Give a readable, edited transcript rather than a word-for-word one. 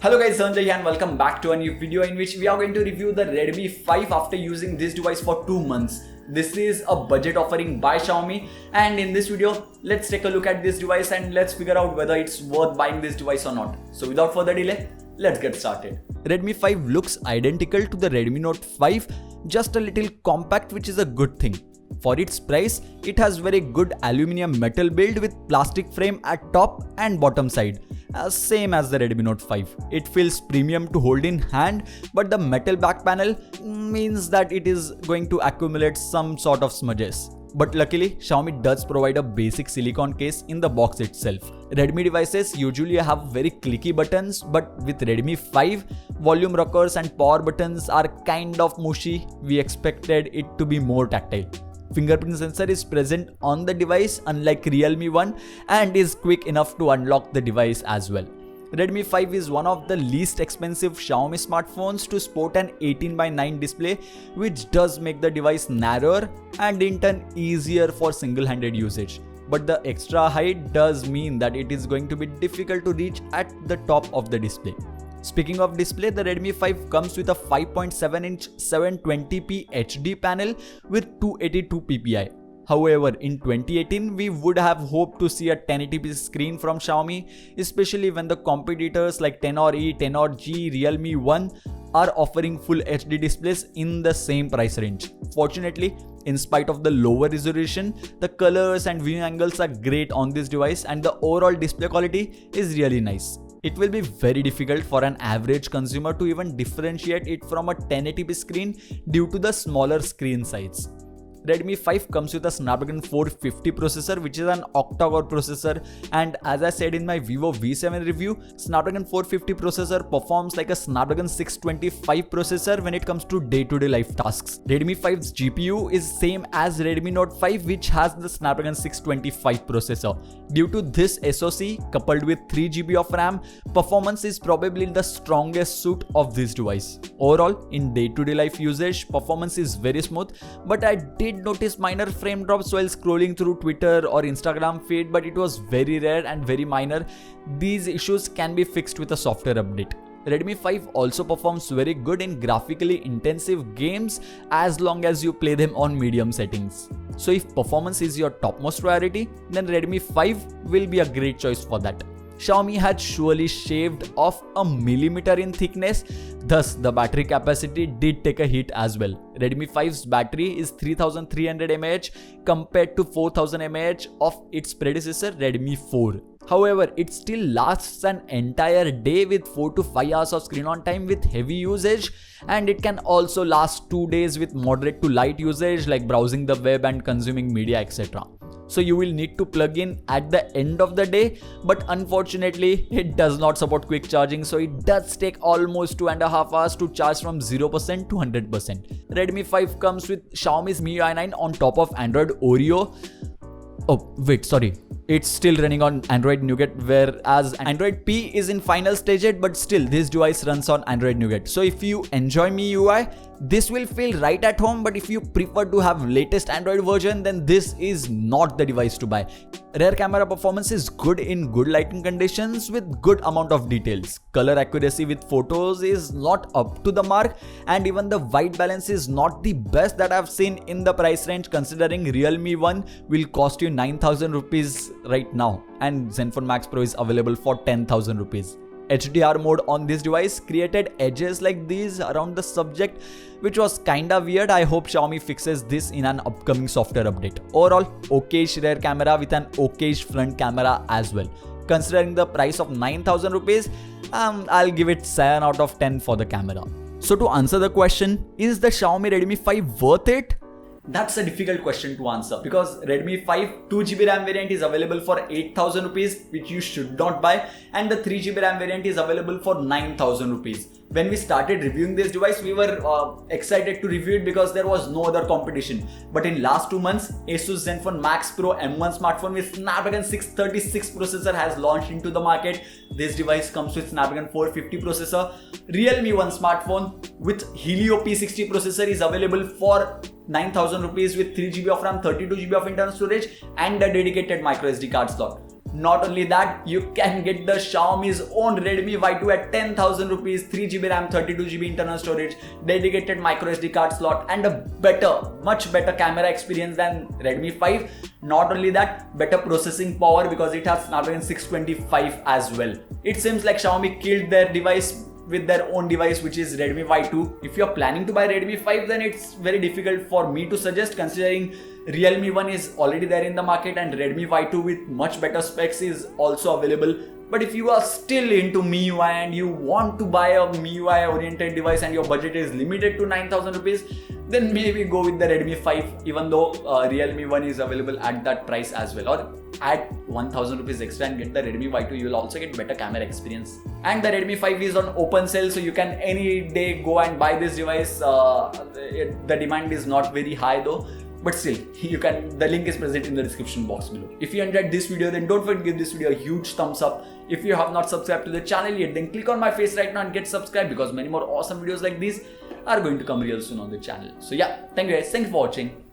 Hello guys, Sanjay here and welcome back to a new video in which we are going to review the Redmi 5 after using this device for 2 months. This is a budget offering by Xiaomi, and in this video, let's take a look at this device and let's figure out whether it's worth buying this device or not. So without further delay, let's get started. Redmi 5 looks identical to the Redmi Note 5, just a little compact, which is a good thing. For its price, it has very good aluminium metal build with plastic frame at top and bottom side, same as the Redmi Note 5. It feels premium to hold in hand, but the metal back panel means that it is going to accumulate some sort of smudges. But luckily, Xiaomi does provide a basic silicone case in the box itself. Redmi devices usually have very clicky buttons, but with Redmi 5, volume rockers and power buttons are kind of mushy. We expected it to be more tactile. Fingerprint sensor is present on the device unlike Realme 1 and is quick enough to unlock the device as well. Redmi 5 is one of the least expensive Xiaomi smartphones to sport an 18:9 display, which does make the device narrower and in turn easier for single-handed usage. But the extra height does mean that it is going to be difficult to reach at the top of the display. Speaking of display, the Redmi 5 comes with a 5.7-inch 720p HD panel with 282 ppi. However, in 2018, we would have hoped to see a 1080p screen from Xiaomi, especially when the competitors like Tenor-E, Tenor-G, Realme 1 are offering full HD displays in the same price range. Fortunately, in spite of the lower resolution, the colors and viewing angles are great on this device and the overall display quality is really nice. It will be very difficult for an average consumer to even differentiate it from a 1080p screen due to the smaller screen size. Redmi 5 comes with a Snapdragon 450 processor, which is an octa-core processor, and as I said in my Vivo V7 review, Snapdragon 450 processor performs like a Snapdragon 625 processor when it comes to day-to-day life tasks. Redmi 5's GPU is same as Redmi Note 5, which has the Snapdragon 625 processor. Due to this SoC coupled with 3GB of RAM, performance is probably the strongest suit of this device. Overall, in day-to-day life usage, performance is very smooth, but I did notice minor frame drops while scrolling through Twitter or Instagram feed, but it was very rare and very minor. These issues can be fixed with a software update. Redmi 5 also performs very good in graphically intensive games as long as you play them on medium settings. So if performance is your topmost priority, then Redmi 5 will be a great choice for that. Xiaomi had surely shaved off a millimeter in thickness, thus the battery capacity did take a hit as well. Redmi 5's battery is 3300 mAh compared to 4000 mAh of its predecessor Redmi 4. However, it still lasts an entire day with 4 to 5 hours of screen on time with heavy usage, and it can also last 2 days with moderate to light usage like browsing the web and consuming media, etc. So you will need to plug in at the end of the day, but unfortunately it does not support quick charging, so it does take almost 2.5 hours to charge from 0% to 100%. Redmi 5 comes with Xiaomi's MIUI 9 on top of Android Oreo. It's still running on Android Nougat, whereas Android P is in final stage, but still this device runs on Android Nougat. So if you enjoy MIUI, this will feel right at home, but if you prefer to have latest Android version, then this is not the device to buy. Rear camera performance is good in good lighting conditions with good amount of details. Color accuracy with photos is not up to the mark, and even the white balance is not the best that I've seen in the price range, considering Realme 1 will cost you 9,000 rupees right now and Zenfone Max Pro is available for 10,000 rupees. HDR mode on this device created edges like these around the subject, which was kinda weird. I hope Xiaomi fixes this in an upcoming software update. Overall, okayish rear camera with an okayish front camera as well. Considering the price of 9,000 rupees, I'll give it 7 out of 10 for the camera. So to answer the question, is the Xiaomi Redmi 5 worth it? That's a difficult question to answer because Redmi 5 2GB RAM variant is available for 8,000 rupees, which you should not buy, and the 3GB RAM variant is available for 9,000 rupees. When we started reviewing this device, we were excited to review it because there was no other competition. But in last 2 months, Asus Zenfone Max Pro M1 smartphone with Snapdragon 636 processor has launched into the market. This device comes with Snapdragon 450 processor. Realme 1 smartphone with Helio P60 processor is available for 9,000 rupees with 3GB of RAM, 32GB of internal storage and a dedicated microSD card slot. Not only that, you can get the Xiaomi's own Redmi Y2 at 10,000 rupees, 3GB RAM, 32GB internal storage, dedicated microSD card slot, and a much better camera experience than Redmi 5. Not only that, better processing power because it has Snapdragon 625 as well. It seems like Xiaomi killed their device with their own device, which is Redmi Y2. If you're planning to buy Redmi 5, then it's very difficult for me to suggest, considering Realme 1 is already there in the market and Redmi Y2 with much better specs is also available. But if you are still into MIUI and you want to buy a MIUI oriented device and your budget is limited to 9,000 rupees, then maybe go with the Redmi 5, even though Realme 1 is available at that price as well. Or add 1,000 rupees extra and get the Redmi Y2, you will also get better camera experience. And the Redmi 5 is on open sale, so you can any day go and buy this device. The demand is not very high though. But still, you can. The link is present in the description box below. If you enjoyed this video, then don't forget to give this video a huge thumbs up. If you have not subscribed to the channel yet, then click on my face right now and get subscribed, because many more awesome videos like these are going to come real soon on the channel. So yeah, thank you guys. Thank you for watching.